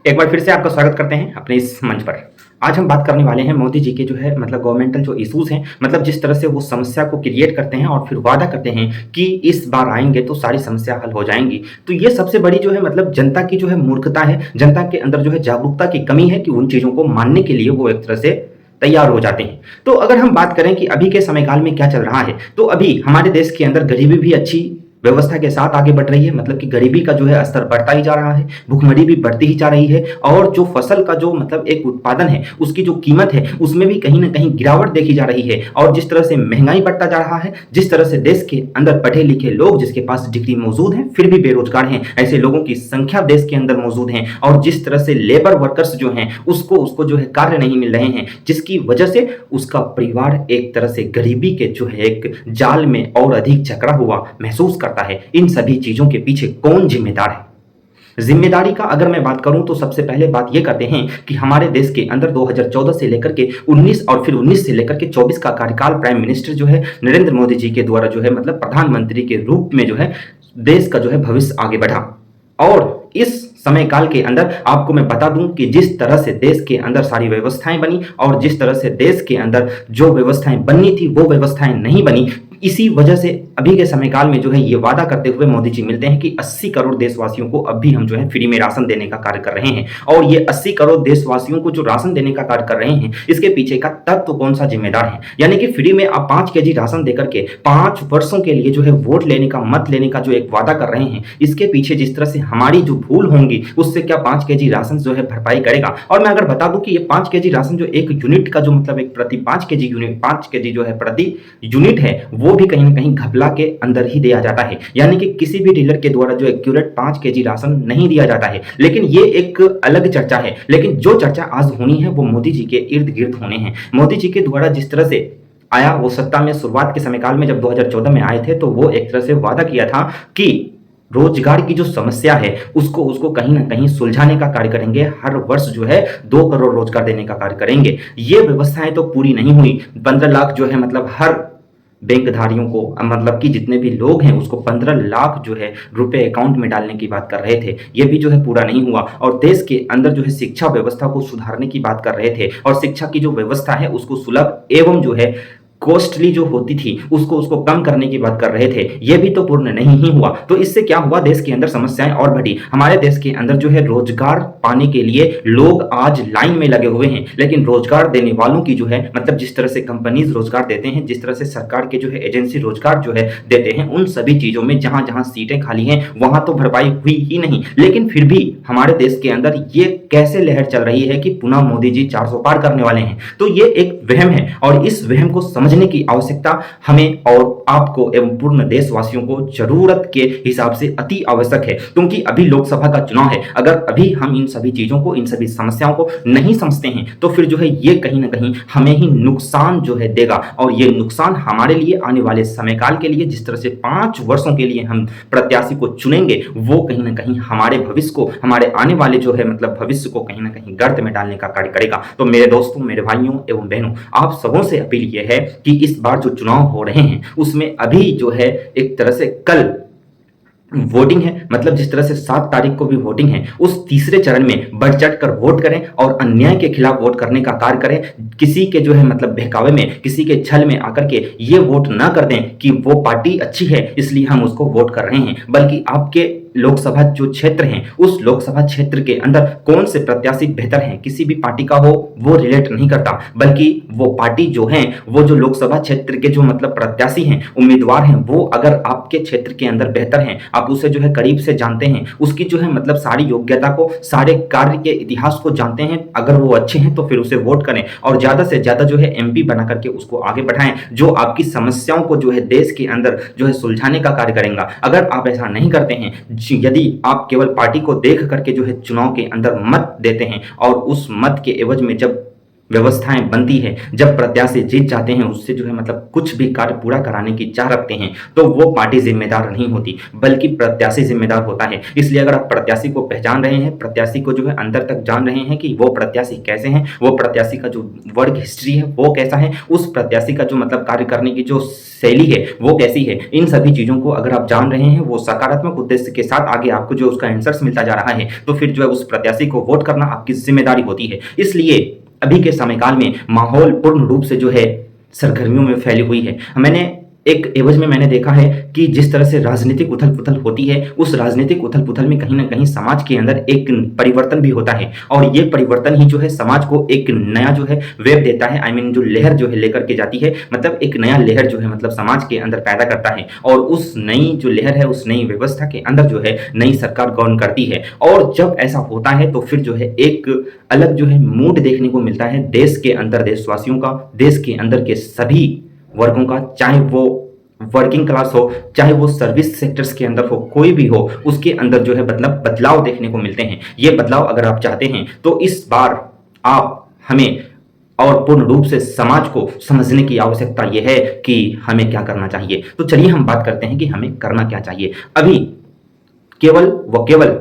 एक बार फिर से आपका स्वागत करते हैं अपने इस मंच पर। आज हम बात करने वाले हैं मोदी जी के जो है मतलब गवर्नमेंटल जो इश्यूज़ हैं, मतलब जिस तरह से वो समस्या को क्रिएट करते हैं और फिर वादा करते हैं कि इस बार आएँगे तो सारी समस्या हल हो जाएँगी। तो ये सबसे बड़ी जो है मतलब जनता की जो है मूर्खता है, जनता के अंदर जो है जागरूकता की कमी है कि उन चीज़ों को मानने के लिए वो एक तरह से तैयार हो जाते हैं। तो अगर हम बात करें कि अभी के समयकाल में क्या चल रहा है, तो अभी हमारे देश के अंदर गरीबी भी अच्छी व्यवस्था के साथ आगे बढ़ रही है, मतलब कि गरीबी का जो है स्तर बढ़ता ही जा रहा है, भुखमरी भी बढ़ती ही जा रही है और जो फसल का जो मतलब एक उत्पादन है, उसकी जो कीमत है, उसमें भी कहीं न कहीं गिरावट देखी जा रही है और जिस तरह से महँगाई बढ़ता जा रहा है, जिस तरह से देश के अंदर पढ़े-लिखे लोग जिसके पास डिग्री मौजूद है, फिर भी बेरोज़गार हैं, ऐसे लोगों की संख्या देश के अंदर मौजूद है और जिस तरह से लेबर वर्कर्स जो हैं, उसको जो है कार्य नहीं मिल रहे हैं, जिसकी वजह से उसका परिवार एक तरह से गरीबी के जो है एक जाल में और अधिक जकड़ा हुआ महसूस करता है। इन सभी चीज़ों के पीछे कौन ज़िम्मेदार है? ज़िम्मेदारी का अगर मैं बात करूँ तो सबसे पहले बात ये करते हैं कि हमारे देश के अंदर 2014 से लेकर के 19 और फिर 19 से लेकर के 24 का कार्यकाल प्राइम मिनिस्टर जो है नरेंद्र मोदी जी के द्वारा जो है मतलब प्रधानमंत्री के रूप में जो है देश का जो है भविष्य आगे बढ़ा। और इस समय काल के अंदर आपको मैं बता दूं कि जिस तरह से देश के अंदर सारी व्यवस्थाएं बनी और जिस तरह से देश के अंदर जो व्यवस्थाएं बननी थी वो व्यवस्थाएं नहीं बनी, इसी वजह से अभी के समय काल में जो है ये वादा करते हुए मोदी जी मिलते हैं कि 80 करोड़ देशवासियों को अब भी हम जो है फ्री में राशन देने का कार्य कर रहे हैं। और ये 80 करोड़ देशवासियों को जो राशन देने का कार्य कर रहे हैं, इसके पीछे का तत्व कौन सा जिम्मेदार है? यानी कि फ्री में आप 5 केजी राशन देकर के 5 वर्षों के लिए जो है वोट लेने का, मत लेने का जो एक वादा कर रहे हैं, इसके पीछे जिस तरह से हमारी जो भूल होंगी उससे क्या 5 केजी राशन जो है भरपाई करेगा? और मैं अगर बता दूं कि ये 5 केजी राशन जो एक यूनिट का जो मतलब एक प्रति 5 केजी यूनिट 5 केजी जो है प्रति यूनिट है, वो भी कहीं न कहीं घपला के अंदर ही दिया जाता है। यानी कि किसी भी डीलर के द्वारा जो एक्यूरेट 5 केजी राशन नहीं दिया जाता है। लेकिन ये एक अलग चर्चा है। लेकिन जो चर्चा आज होनी है वो मोदी जी के इर्द-गिर्द होने हैं। मोदी जी के द्वारा जिस तरह से आया वो सत्ता में शुरुआत के समय काल में जब 2014 में आए थे तो वो एक तरह से वादा किया था कि रोजगार की जो समस्या है उसको उसको कहीं न कहीं सुलझाने का कार्य करेंगे। हर वर्ष जो है 2 करोड़ रोजगार देने का कार्य करेंगे। ये व्यवस्थाएँ तो पूरी नहीं हुई। 15 लाख जो है मतलब हर बैंकधारियों को मतलब कि जितने भी लोग हैं उसको 15 लाख जो है रुपए अकाउंट में डालने की बात कर रहे थे। ये भी जो है पूरा नहीं हुआ और देश के अंदर जो है शिक्षा व्यवस्था को सुधारने की बात कर रहे थे और शिक्षा की जो व्यवस्था है उसको सुलभ एवं जो है कॉस्टली जो होती थी उसको कम करने की बात कर रहे थे। ये भी तो पूर्ण नहीं ही हुआ। तो इससे क्या हुआ, देश के अंदर समस्याएं और बढ़ी। हमारे देश के अंदर जो है रोजगार पाने के लिए लोग आज लाइन में लगे हुए हैं, लेकिन रोजगार देने वालों की जो है मतलब जिस तरह से कंपनीज रोजगार देते हैं, जिस तरह से सरकार के जो है एजेंसी रोजगार जो है देते हैं, उन सभी चीजों में जहां जहां सीटें खाली हैं वहां तो भरपाई हुई ही नहीं। लेकिन फिर भी हमारे देश के अंदर ये कैसे लहर चल रही है कि पुनः मोदी जी 400 पार करने वाले हैं। तो ये एक वहम है और इस वहम को समझने की आवश्यकता हमें और आपको एवं पूर्ण देशवासियों को जरूरत के हिसाब से अति आवश्यक है, क्योंकि अभी लोकसभा का चुनाव है। अगर अभी हम इन सभी चीजों को, इन सभी समस्याओं को नहीं समझते हैं तो फिर जो है ये कहीं ना कहीं हमें ही नुकसान जो है देगा और ये नुकसान हमारे लिए आने वाले समयकाल के लिए, जिस तरह से 5 वर्षों के लिए हम प्रत्याशी को चुनेंगे, वो कहीं ना कहीं हमारे भविष्य को, हमारे आने वाले जो है मतलब भविष्य को कहीं ना कहीं गर्त में डालने का कार्य करेगा। तो मेरे दोस्तों, मेरे भाइयों एवं बहनों, आप सबों से अपील ये है कि इस बार जो चुनाव हो रहे हैं उसमें अभी जो है एक तरह से कल वोटिंग है, मतलब जिस तरह से 7 तारीख को भी वोटिंग है, उस तीसरे चरण में बढ़ चढ़ कर वोट करें और अन्याय के खिलाफ वोट करने का कार्य करें। किसी के जो है मतलब बहकावे में, किसी के छल में आकर के ये वोट ना कर दें कि वो पार्टी अच्छी है इसलिए हम उसको वोट कर रहे हैं, बल्कि आपके लोकसभा जो क्षेत्र हैं उस लोकसभा क्षेत्र के अंदर कौन से प्रत्याशी बेहतर हैं, किसी भी पार्टी का हो वो रिलेट नहीं करता, बल्कि वो पार्टी जो है, वो जो लोकसभा क्षेत्र के जो मतलब प्रत्याशी हैं, उम्मीदवार हैं, वो अगर आपके क्षेत्र के अंदर बेहतर हैं, आप उसे जो है करीब से जानते हैं, उसकी जो है मतलब सारी योग्यता को, सारे कार्य के इतिहास को जानते हैं, अगर वो अच्छे हैं तो फिर उसे वोट करें और ज्यादा से ज्यादा जो है एमपी बना करके उसको आगे बढ़ाएं, जो आपकी समस्याओं को जो है देश के अंदर जो है सुलझाने का कार्य करेगा। अगर आप ऐसा नहीं करते हैं, यदि आप केवल पार्टी को देख करके जो है चुनाव के अंदर मत देते हैं और उस मत के एवज में जब व्यवस्थाएं बनती है, जब प्रत्याशी जीत जाते हैं, उससे जो है मतलब कुछ भी कार्य पूरा कराने की चाह रखते हैं, तो वो पार्टी जिम्मेदार नहीं होती, बल्कि प्रत्याशी जिम्मेदार होता है। इसलिए अगर आप प्रत्याशी को पहचान रहे हैं, प्रत्याशी को जो है अंदर तक जान रहे हैं कि वो प्रत्याशी कैसे हैं, वो प्रत्याशी का जो वर्क हिस्ट्री है वो कैसा है, उस प्रत्याशी का जो मतलब कार्य करने की जो शैली है वो कैसी है, इन सभी चीजों को अगर आप जान रहे हैं, वो सकारात्मक उद्देश्य के साथ आगे आपको जो उसका आंसर्स मिलता जा रहा है, तो फिर जो है उस प्रत्याशी को वोट करना आपकी जिम्मेदारी होती है। इसलिए अभी के समयकाल में माहौल पूर्ण रूप से जो है सरगर्मियों में फैली हुई है। मैंने एक एवज में मैंने देखा है कि जिस तरह से राजनीतिक उथल पुथल होती है, उस राजनीतिक उथल पुथल में कहीं ना कहीं समाज के अंदर एक परिवर्तन भी होता है, और ये परिवर्तन ही जो है समाज को एक नया जो है वेव देता है, आई मीन जो लहर जो है लेकर के जाती है, मतलब एक नया लहर जो है मतलब समाज के अंदर पैदा करता है, और उस नई जो लहर है, उस नई व्यवस्था के अंदर जो है नई सरकार गवर्न करती है। और जब ऐसा होता है तो फिर जो है एक अलग जो है मूड देखने को मिलता है देश के अंदर, देशवासियों का, देश के अंदर के सभी वर्गों का, चाहे वो वर्किंग क्लास हो, चाहे वो सर्विस सेक्टर्स के अंदर हो, कोई भी हो, उसके अंदर जो है मतलब बदलाव देखने को मिलते हैं। ये बदलाव अगर आप चाहते हैं तो इस बार आप हमें और पूर्ण रूप से समाज को समझने की आवश्यकता यह है कि हमें क्या करना चाहिए। तो चलिए हम बात करते हैं कि हमें करना क्या चाहिए। अभी केवल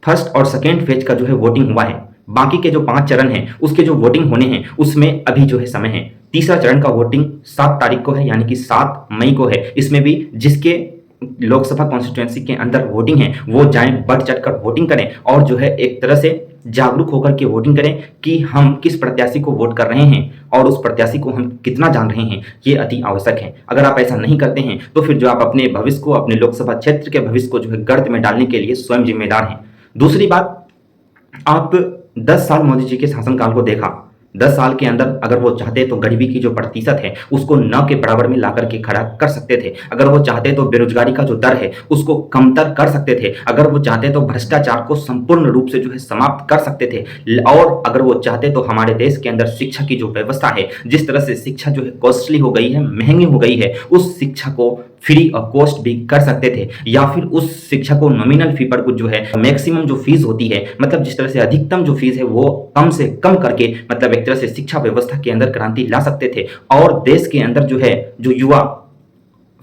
फर्स्ट और सेकेंड फेज का जो है वोटिंग हुआ है, बाकी के जो 5 चरण हैं उसके जो वोटिंग होने हैं उसमें अभी जो है समय है। तीसरा चरण का वोटिंग 7 तारीख को है, यानी कि 7 मई को है। इसमें भी जिसके लोकसभा कॉन्स्टिट्यूएंसी के अंदर वोटिंग है वो जाएं, बढ़ चढ़कर वोटिंग करें, और जो है एक तरह से जागरूक होकर के वोटिंग करें कि हम किस प्रत्याशी को वोट कर रहे हैं और उस प्रत्याशी को हम कितना जान रहे हैं, ये अति आवश्यक है। अगर आप ऐसा नहीं करते हैं तो फिर जो आप अपने भविष्य को, अपने लोकसभा क्षेत्र के भविष्य को जो है गर्त में डालने के लिए स्वयं जिम्मेदार हैं। दूसरी बात, आप 10 साल मोदी जी के शासनकाल को देखा। 10 साल के अंदर अगर वो चाहते तो गरीबी की जो प्रतिशत है उसको न के बराबर में ला करके खड़ा कर सकते थे। अगर वो चाहते तो बेरोजगारी का जो दर है उसको कमतर कर सकते थे। अगर वो चाहते तो भ्रष्टाचार को संपूर्ण रूप से जो है समाप्त कर सकते थे। और अगर वो चाहते तो हमारे देश के अंदर शिक्षा की जो व्यवस्था है, जिस तरह से शिक्षा जो है कॉस्टली हो गई है, महंगी हो गई है, उस शिक्षा को फ्री ऑफ कॉस्ट भी कर सकते थे, या फिर उस शिक्षा को नॉमिनल फी पर कुछ जो है मैक्सिमम जो फीस होती है, मतलब जिस तरह से अधिकतम जो फीस है वो कम से कम करके मतलब एक तरह से शिक्षा व्यवस्था के अंदर क्रांति ला सकते थे। और देश के अंदर जो है जो युवा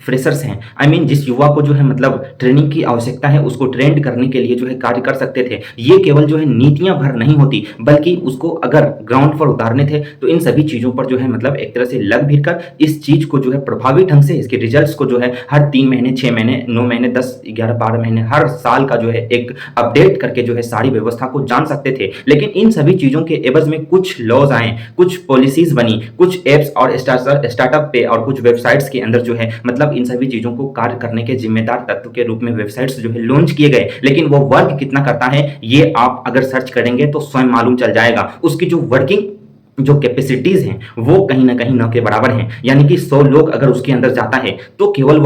फ्रेशर्स हैं, आई मीन जिस युवा को जो है मतलब ट्रेनिंग की आवश्यकता है उसको ट्रेंड करने के लिए जो है कार्य कर सकते थे। ये केवल जो है नीतियां भर नहीं होती, बल्कि उसको अगर ग्राउंड पर उतारने थे तो इन सभी चीजों पर जो है मतलब एक तरह से लग भिड़ कर इस चीज को जो है प्रभावी ढंग से, इसके रिजल्ट्स को जो है हर 3 महीने, 6 महीने, 9 महीने, 10, 11, 12 महीने, हर साल का जो है एक अपडेट करके जो है सारी व्यवस्था को जान सकते थे। लेकिन इन सभी चीजों के एवज में कुछ लॉज आए, कुछ पॉलिसीज बनी, कुछ एप्स और स्टार्टअप पे और कुछ वेबसाइट्स के अंदर जो है मतलब इन सभी चीजों को कार्य करने के जिम्मेदार तत्व के रूप में वेबसाइट्स जो है लॉन्च किए गए। लेकिन वो वर्क कितना करता है ये आप अगर सर्च करेंगे तो स्वयं मालूम चल जाएगा। उसकी जो वर्किंग जो कैपेसिटीज हैं वो कहीं ना कहीं न के बराबर हैं। यानी कि 100 लोग अगर उसके अंदर जाता है तो केवल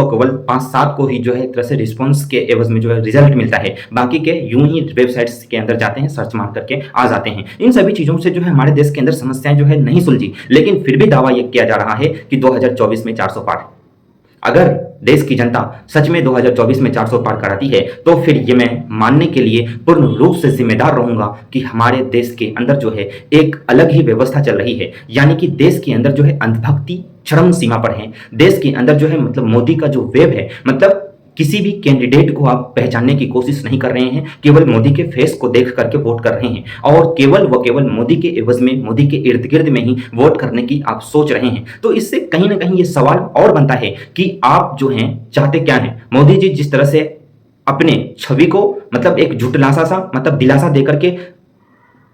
5-7 को ही जो है एक तरह से रिस्पॉन्स के एवज में जो है रिजल्ट मिलता है, बाकी के यूं ही वेबसाइट्स के अंदर जाते हैं, सर्च मार करके आ जाते हैं। इन सभी चीजों से जो है हमारे देश के अंदर समस्याएं जो है नहीं सुलझी, लेकिन फिर भी दावा यह किया जा रहा है कि 2024 में 400 पार। अगर देश की जनता सच में 2024 में 400 पार कराती है तो फिर ये मैं मानने के लिए पूर्ण रूप से जिम्मेदार रहूंगा कि हमारे देश के अंदर जो है एक अलग ही व्यवस्था चल रही है। यानी कि देश के अंदर जो है अंधभक्ति चरम सीमा पर है। देश के अंदर जो है मतलब मोदी का जो वेव है, मतलब किसी भी कैंडिडेट को आप पहचानने की कोशिश नहीं कर रहे हैं, केवल मोदी के फेस को देख करके वोट कर रहे हैं, और केवल मोदी के एवज में, मोदी के इर्द गिर्द में ही वोट करने की आप सोच रहे हैं। तो इससे कहीं ना कहीं ये सवाल और बनता है कि आप जो हैं चाहते क्या हैं। मोदी जी जिस तरह से अपने छवि को मतलब एक झुटलासा सा मतलब दिलासा देकर के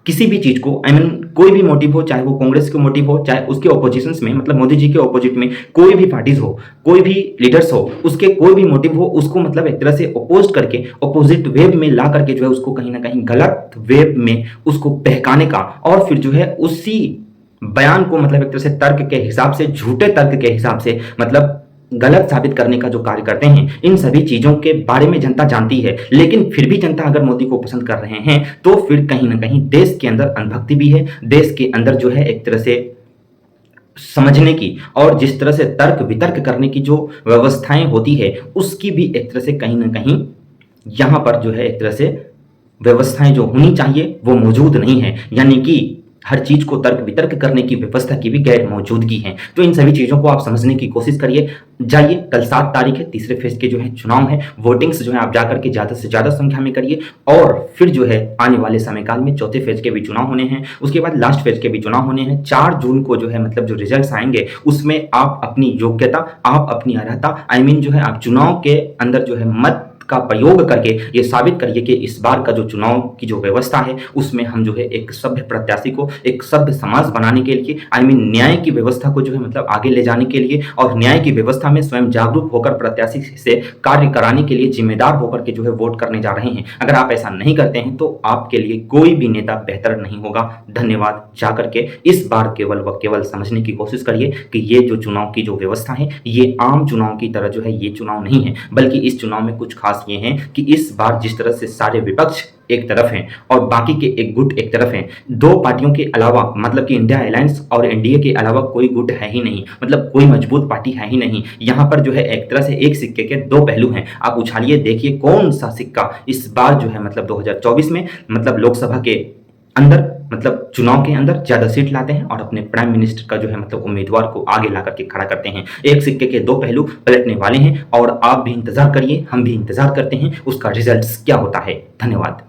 किसी भी चीज को, आई मीन कोई भी मोटिव हो, चाहे वो कांग्रेस के मोटिव हो, चाहे उसके ऑपोजिशन में मतलब मोदी जी के ऑपोजिट में कोई भी पार्टीज हो, कोई भी लीडर्स हो, उसके कोई भी मोटिव हो, उसको मतलब एक तरह से अपोज करके ऑपोजिट वेव में ला करके जो है उसको कहीं ना कहीं गलत वेव में उसको बहकाने का, और फिर जो है उसी बयान को मतलब एक तरह से तर्क के हिसाब से, झूठे तर्क के हिसाब से मतलब गलत साबित करने का जो कार्य करते हैं। इन सभी चीजों के बारे में जनता जानती है, लेकिन फिर भी जनता अगर मोदी को पसंद कर रहे हैं तो फिर कहीं ना कहीं देश के अंदर अंधभक्ति भी है। देश के अंदर जो है एक तरह से समझने की और जिस तरह से तर्क वितर्क करने की जो व्यवस्थाएं होती है उसकी भी एक तरह से कहीं ना कहीं यहां पर जो है एक तरह से व्यवस्थाएं जो होनी चाहिए वो मौजूद नहीं है। यानी कि हर चीज़ को तर्क-वितर्क करने की व्यवस्था की भी गैर मौजूदगी है। तो इन सभी चीज़ों को आप समझने की कोशिश करिए। जाइए, कल 7 तारीख है, तीसरे फेज़ के जो है चुनाव हैं, वोटिंग्स जो है आप जाकर के ज़्यादा से ज़्यादा संख्या में करिए और फिर जो है आने वाले समय काल में चौथे फेज़ के भी चुनाव होने हैं, उसके बाद लास्ट फेज़ के भी चुनाव होने हैं। 4 जून को जो है मतलब जो रिज़ल्ट्स आएँगे, उसमें आप अपनी योग्यता, आप अपनी अर्हता आई मीन जो है आप चुनाव के अंदर जो है मत का प्रयोग करके ये साबित करिए कि इस बार का जो चुनाव की जो व्यवस्था है उसमें हम जो है एक सभ्य प्रत्याशी को एक सभ्य समाज बनाने के लिए आई मीन न्याय की व्यवस्था को जो है मतलब आगे ले जाने के लिए और न्याय की व्यवस्था में स्वयं जागरूक होकर प्रत्याशी से कार्य कराने के लिए जिम्मेदार होकर के जो है वोट करने जा रहे हैं। अगर आप ऐसा नहीं करते हैं तो आपके लिए कोई भी नेता बेहतर नहीं होगा। धन्यवाद। जाकर के इस बार केवल व केवल समझने की कोशिश करिए कि ये जो चुनाव की जो व्यवस्था है ये आम चुनाव की तरह जो है ये चुनाव नहीं है, बल्कि इस चुनाव में कुछ खास ये है कि इस बार जिस तरह से सारे विपक्ष एक तरफ हैं और बाकी के एक गुट एक तरफ हैं, दो पार्टियों के अलावा मतलब कि इंडिया अलायंस और एनडीए के अलावा कोई गुट है ही नहीं, मतलब कोई मजबूत पार्टी है ही नहीं। यहाँ पर जो है एक तरह से एक सिक्के के दो पहलू हैं। आप उछालिए, देखिए कौन सा सिक्का इस बार जो है मतलब 2024 में मतलब लोकसभा के अंदर मतलब चुनाव के अंदर ज्यादा सीट लाते हैं और अपने प्राइम मिनिस्टर का जो है मतलब उम्मीदवार को आगे ला करके खड़ा करते हैं। एक सिक्के के दो पहलू पलटने वाले हैं और आप भी इंतजार करिए, हम भी इंतजार करते हैं उसका रिजल्ट क्या होता है। धन्यवाद।